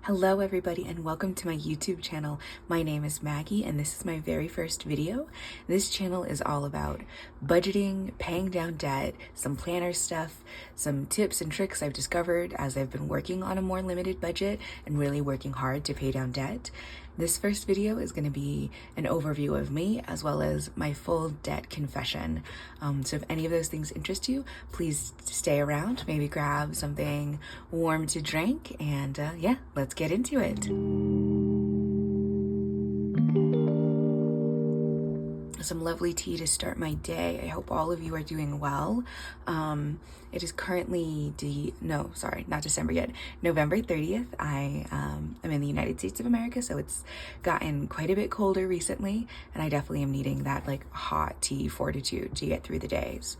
Hello everybody and welcome to my YouTube channel. My name is Maggie and this is my very first video. This channel is all about budgeting, paying down debt, some planner stuff, some tips and tricks I've discovered as I've been working on a more limited budget and really working hard to pay down debt. This first video is going to be an overview of me as well as my full debt confession. So if any of those things interest you, please stay around, maybe grab something warm to drink, and yeah, let's get into it. Some lovely tea to start my day. I hope all of you are doing well. It is currently not December yet, November 30th. I am in the United States of America, so it's gotten quite a bit colder recently, and I definitely am needing that like hot tea fortitude to get through the days.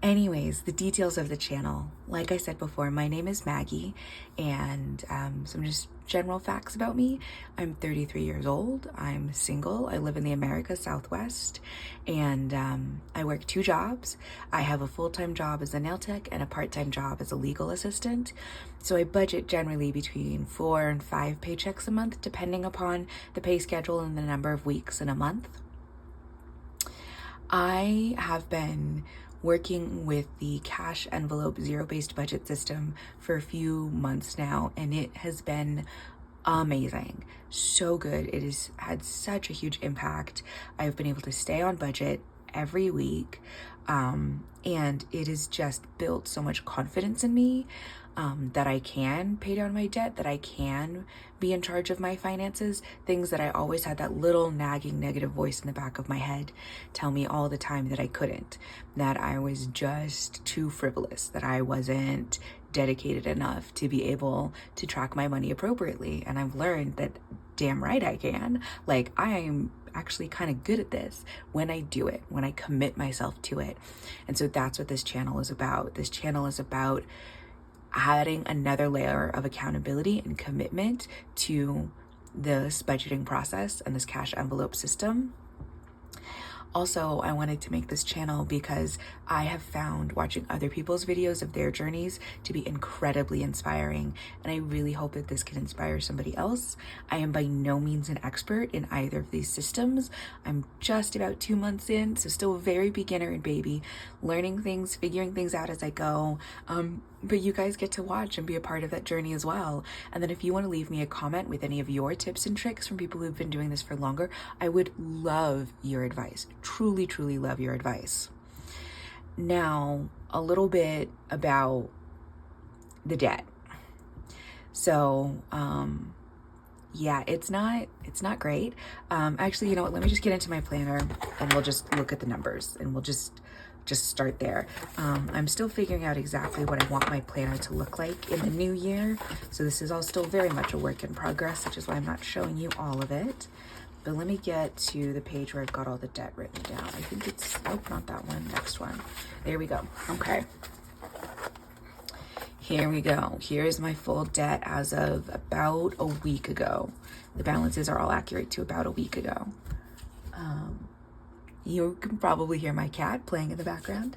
Anyways, the details of the channel. Like I said before, my name is Maggie, and some just general facts about me. I'm 33 years old. I'm single. I live in the Americas Southwest, and I work 2 jobs. I have a full-time job as a nail tech and a part-time job as a legal assistant. So I budget generally between 4 and 5 paychecks a month, depending upon the pay schedule and the number of weeks in a month. I have been working with the cash envelope zero-based budget system for a few months now, and it has been amazing. So good. It has had such a huge impact. I've been able to stay on budget every week, and it has just built so much confidence in me that I can pay down my debt, that I can be in charge of my finances, things that I always had that little nagging negative voice in the back of my head tell me all the time that I couldn't, that I was just too frivolous, that I wasn't dedicated enough to be able to track my money appropriately. And I've learned that damn right I can. Like, I am actually kind of good at this when I do it, when I commit myself to it. And so that's what this channel is about. This channel is about adding another layer of accountability and commitment to this budgeting process and this cash envelope system. Also, I wanted to make this channel because I have found watching other people's videos of their journeys to be incredibly inspiring, and I really hope that this can inspire somebody else. I am by no means an expert in either of these systems. I'm just about 2 months in, so still a very beginner and baby, learning things, figuring things out as I go. But you guys get to watch and be a part of that journey as well. And then if you want to leave me a comment with any of your tips and tricks from people who've been doing this for longer, I would love your advice. Truly, truly love your advice. Now, a little bit about the debt. So, yeah, it's not great. Actually, you know what? Let me just get into my planner and we'll just look at the numbers and we'll just start there. I'm still figuring out exactly what I want my planner to look like in the new year. So this is all still very much a work in progress, which is why I'm not showing you all of it. But let me get to the page where I've got all the debt written down. I think it's, oh, not that one, next one. There we go. Okay. Here we go. Here's my full debt as of about a week ago. The balances are all accurate to about a week ago. You can probably hear my cat playing in the background.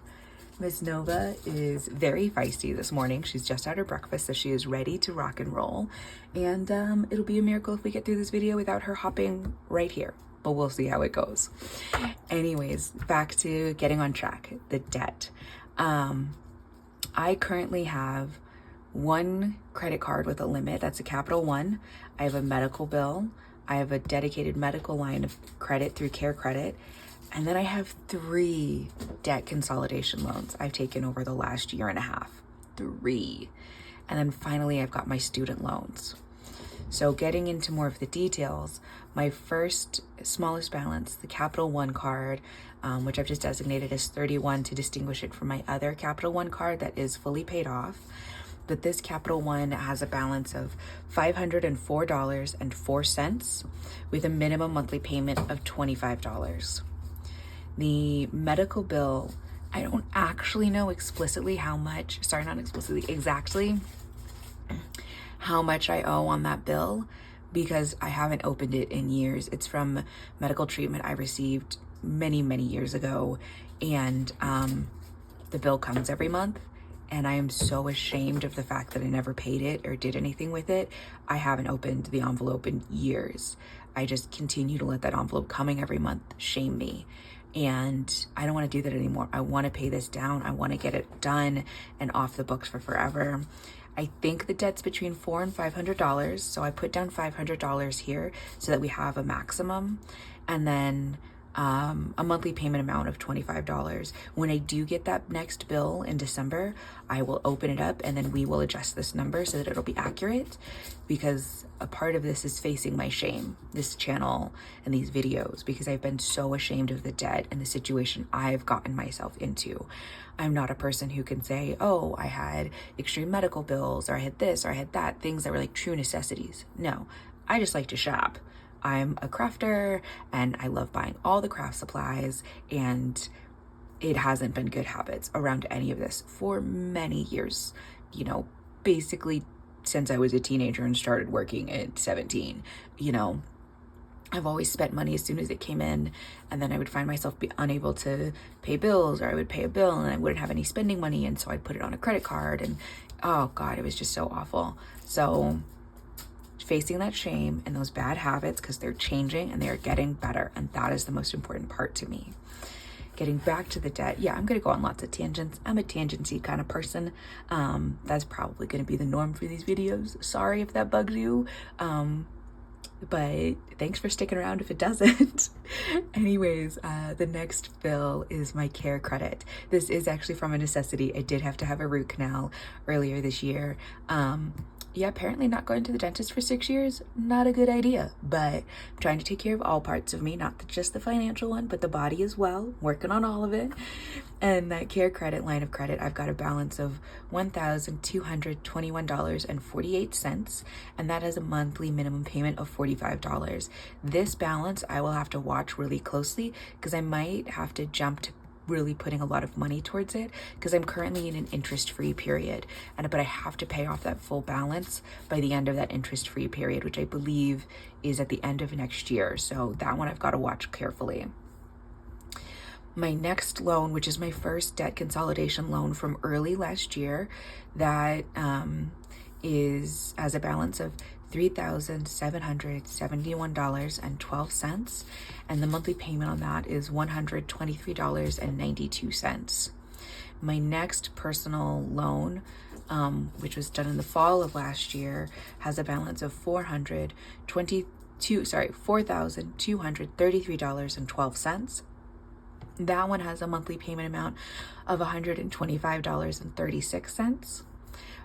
Miss Nova is very feisty this morning. She's just had her breakfast, so she is ready to rock and roll. And it'll be a miracle if we get through this video without her hopping right here, but we'll see how it goes. Anyways, back to getting on track, the debt. I currently have 1 credit card with a limit. That's a Capital One. I have a medical bill. I have a dedicated medical line of credit through Care Credit. And then I have 3 debt consolidation loans I've taken over the last year and a half. 3. And then finally, I've got my student loans. So getting into more of the details, my first smallest balance, the Capital One card, which I've just designated as 31 to distinguish it from my other Capital One card that is fully paid off. But this Capital One has a balance of $504.04 with a minimum monthly payment of $25. The medical bill, I don't actually know exactly how much I owe on that bill because I haven't opened it in years. It's from medical treatment I received many, many years ago, and the bill comes every month, and I am so ashamed of the fact that I never paid it or did anything with it. I haven't opened the envelope in years. I just continue to let that envelope coming every month shame me. And I don't want to do that anymore. I want to pay this down. I want to get it done and off the books for forever. I think the debt's between $400 and $500. So I put down $500 here so that we have a maximum. And then a monthly payment amount of $25. When I do get that next bill in December, I will open it up and then we will adjust this number so that it'll be accurate, because a part of this is facing my shame, this channel and these videos, because I've been so ashamed of the debt and the situation I've gotten myself into. I'm not a person who can say, oh, I had extreme medical bills, or I had this, or I had that, things that were like true necessities. No, I just like to shop. I'm a crafter and I love buying all the craft supplies, and it hasn't been good habits around any of this for many years, you know, basically since I was a teenager and started working at 17. You know, I've always spent money as soon as it came in, and then I would find myself be unable to pay bills, or I would pay a bill and I wouldn't have any spending money, and so I'd put it on a credit card, and oh God, it was just so awful. So facing that shame and those bad habits, because they're changing and they're getting better, and that is the most important part to me. Getting back to the debt, yeah, I'm gonna go on lots of tangents. I'm a tangency kind of person. That's probably gonna be the norm for these videos. Sorry if that bugs you, but thanks for sticking around if it doesn't. Anyways, the next bill is my care credit. This is actually from a necessity. I did have to have a root canal earlier this year. Yeah, apparently not going to the dentist for 6 years, not a good idea, but I'm trying to take care of all parts of me, not just the financial one, but the body as well, working on all of it. And that care credit line of credit, I've got a balance of $1,221.48, and that has a monthly minimum payment of $45. This balance I will have to watch really closely, because I might have to jump to really putting a lot of money towards it, because I'm currently in an interest-free period, but I have to pay off that full balance by the end of that interest-free period, which I believe is at the end of next year. So that one I've got to watch carefully. My next loan, which is my first debt consolidation loan from early last year, that is as a balance of $3,771.12, and the monthly payment on that is $123.92. My next personal loan, which was done in the fall of last year, has a balance of $4,233.12. That one has a monthly payment amount of $125.36.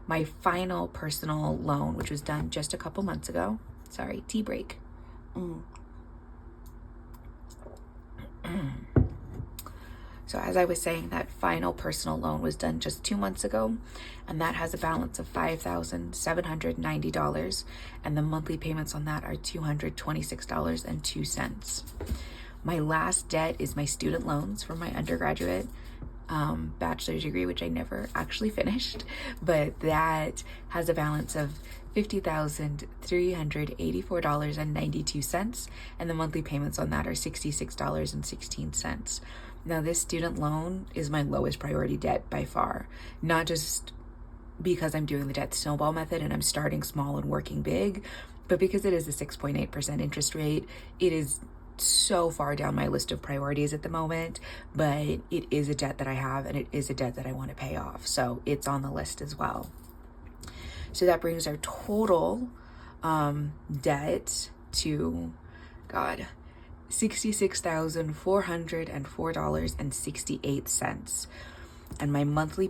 My final personal loan, which was done just a couple months ago. Sorry, tea break. So as I was saying, that final personal loan was done just 2 months ago, and that has a balance of $5,790, and the monthly payments on that are $226.02. My last debt is my student loans for my undergraduate bachelor's degree, which I never actually finished, but that has a balance of $50,384.92, and the monthly payments on that are $66.16. Now, this student loan is my lowest priority debt by far, not just because I'm doing the debt snowball method and I'm starting small and working big, but because it is a 6.8% interest rate. It is so far down my list of priorities at the moment, but it is a debt that I have, and it is a debt that I want to pay off, so it's on the list as well. So that brings our total debt to $66,404.68, and my monthly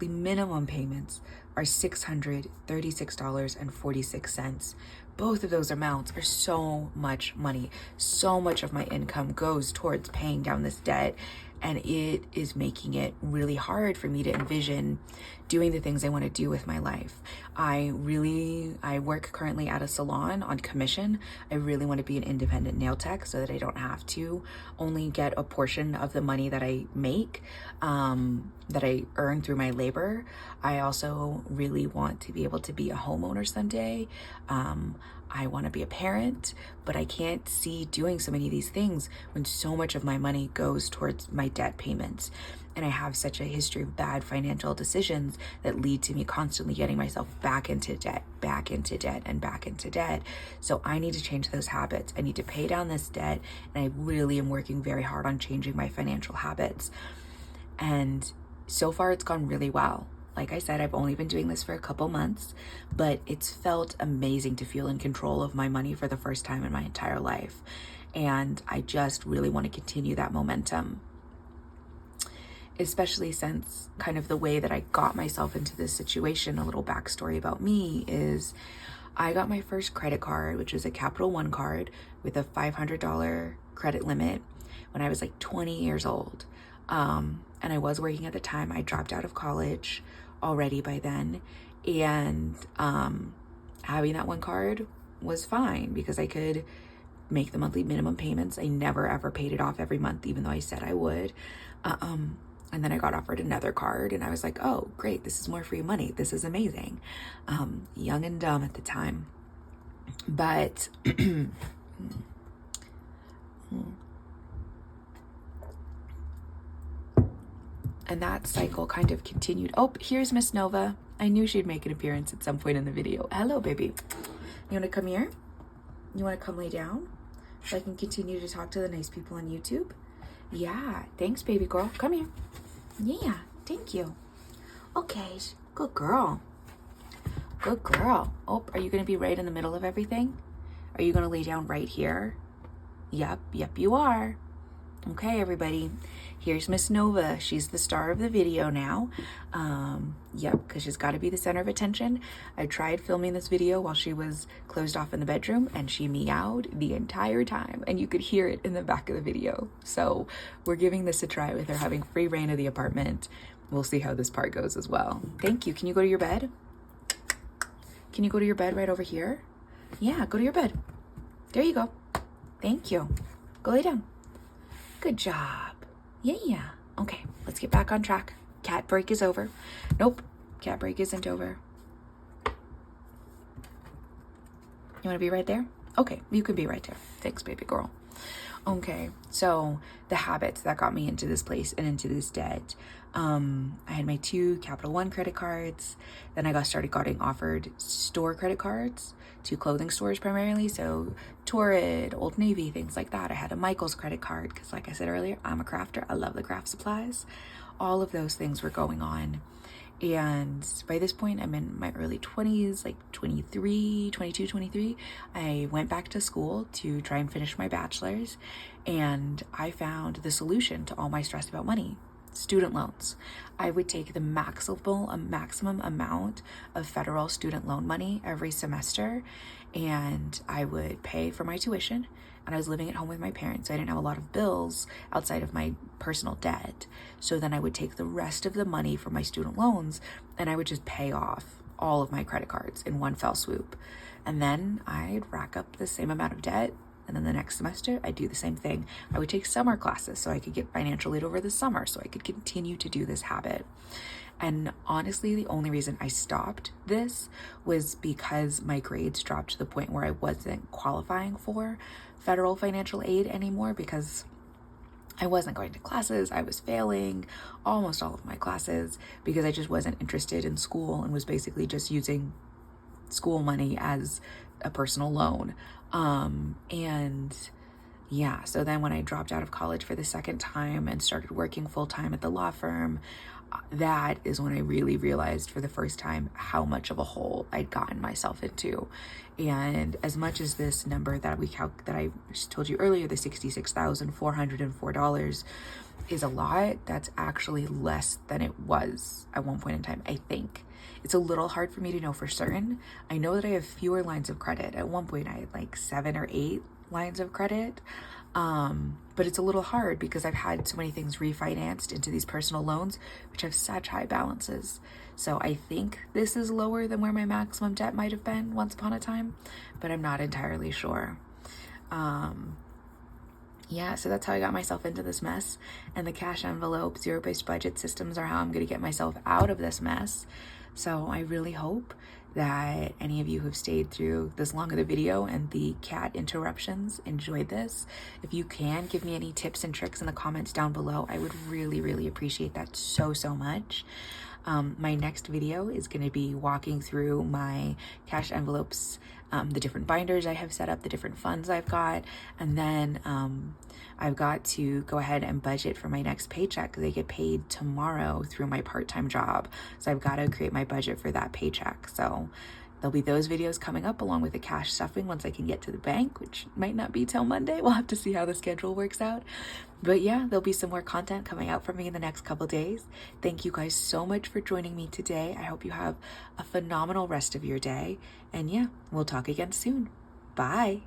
minimum payments are $636.46. Both of those amounts are so much money. So much of my income goes towards paying down this debt, and it is making it really hard for me to envision doing the things I want to do with my life. I work currently at a salon on commission. I really want to be an independent nail tech so that I don't have to only get a portion of the money that I make, that I earn through my labor. I also really want to be able to be a homeowner someday. I want to be a parent, but I can't see doing so many of these things when so much of my money goes towards my debt payments. And I have such a history of bad financial decisions that lead to me constantly getting myself back into debt, and back into debt. So I need to change those habits. I need to pay down this debt. And I really am working very hard on changing my financial habits. And so far it's gone really well. Like I said, I've only been doing this for a couple months, but it's felt amazing to feel in control of my money for the first time in my entire life. And I just really want to continue that momentum, especially since kind of the way that I got myself into this situation. A little backstory about me is I got my first credit card, which was a Capital One card with a $500 credit limit when I was like 20 years old. And I was working at the time. I dropped out of college already by then. And having that one card was fine because I could make the monthly minimum payments. I never ever paid it off every month, even though I said I would. And then I got offered another card and I was like, oh, great, this is more free money. This is amazing. Young and dumb at the time. But and that cycle kind of continued. Oh, here's Miss Nova. I knew she'd make an appearance at some point in the video. Hello, baby. You want to come here? You want to come lay down so I can continue to talk to the nice people on YouTube? Yeah, thanks, baby girl. Come here. Yeah, thank you. Okay, good girl. Good girl. Oh, are you going to be right in the middle of everything? Are you going to lay down right here? Yep, you are. Okay, everybody. Here's Miss Nova. She's the star of the video now. Yep, because she's got to be the center of attention. I tried filming this video while she was closed off in the bedroom and she meowed the entire time and you could hear it in the back of the video. So we're giving this a try with her having free reign of the apartment. We'll see how this part goes as well. Thank you. Can you go to your bed? Can you go to your bed right over here? Yeah, go to your bed. There you go. Thank you. Go lay down. Good job. Yeah. Okay, let's get back on track. Cat break is over. Nope, cat break isn't over. You want to be right there? Okay, you can be right there. Thanks, baby girl. Okay, so the habits that got me into this place and into this debt. I had my 2 Capital One credit cards. Then I started getting offered store credit cards to clothing stores primarily. So Torrid, Old Navy, things like that. I had a Michael's credit card because like I said earlier, I'm a crafter. I love the craft supplies. All of those things were going on. And by this point, I'm in my early 20s, like 22, 23. I went back to school to try and finish my bachelor's. And I found the solution to all my stress about money. Student loans. I would take the maximum amount of federal student loan money every semester, and I would pay for my tuition. And I was living at home with my parents, so I didn't have a lot of bills outside of my personal debt. So then I would take the rest of the money from my student loans and I would just pay off all of my credit cards in one fell swoop. And then I'd rack up the same amount of debt. And then the next semester, I'd do the same thing. I would take summer classes so I could get financial aid over the summer so I could continue to do this habit. And honestly, the only reason I stopped this was because my grades dropped to the point where I wasn't qualifying for federal financial aid anymore because I wasn't going to classes. I was failing almost all of my classes because I just wasn't interested in school and was basically just using school money as a personal loan. And yeah, so then when I dropped out of college for the second time and started working full-time at the law firm, that is when I really realized for the first time how much of a hole I'd gotten myself into. And as much as this number that that I told you earlier, the $66,404 is a lot, that's actually less than it was at one point in time, I think. It's a little hard for me to know for certain. I know that I have fewer lines of credit. At one point I had like 7 or 8 lines of credit. But it's a little hard because I've had so many things refinanced into these personal loans, which have such high balances. So I think this is lower than where my maximum debt might have been once upon a time, but I'm not entirely sure. Yeah, so that's how I got myself into this mess. And the cash envelope, zero-based budget systems are how I'm going to get myself out of this mess. So I really hope that any of you who've stayed through this long of the video and the cat interruptions enjoyed this. If you can, give me any tips and tricks in the comments down below. I would really, really appreciate that so much. My next video is going to be walking through my cash envelopes, the different binders I have set up, the different funds I've got, and then I've got to go ahead and budget for my next paycheck because I get paid tomorrow through my part-time job. So I've got to create my budget for that paycheck. So there'll be those videos coming up along with the cash stuffing once I can get to the bank, which might not be till Monday. We'll have to see how the schedule works out. But yeah, there'll be some more content coming out from me in the next couple days. Thank you guys so much for joining me today. I hope you have a phenomenal rest of your day. And yeah, we'll talk again soon. Bye.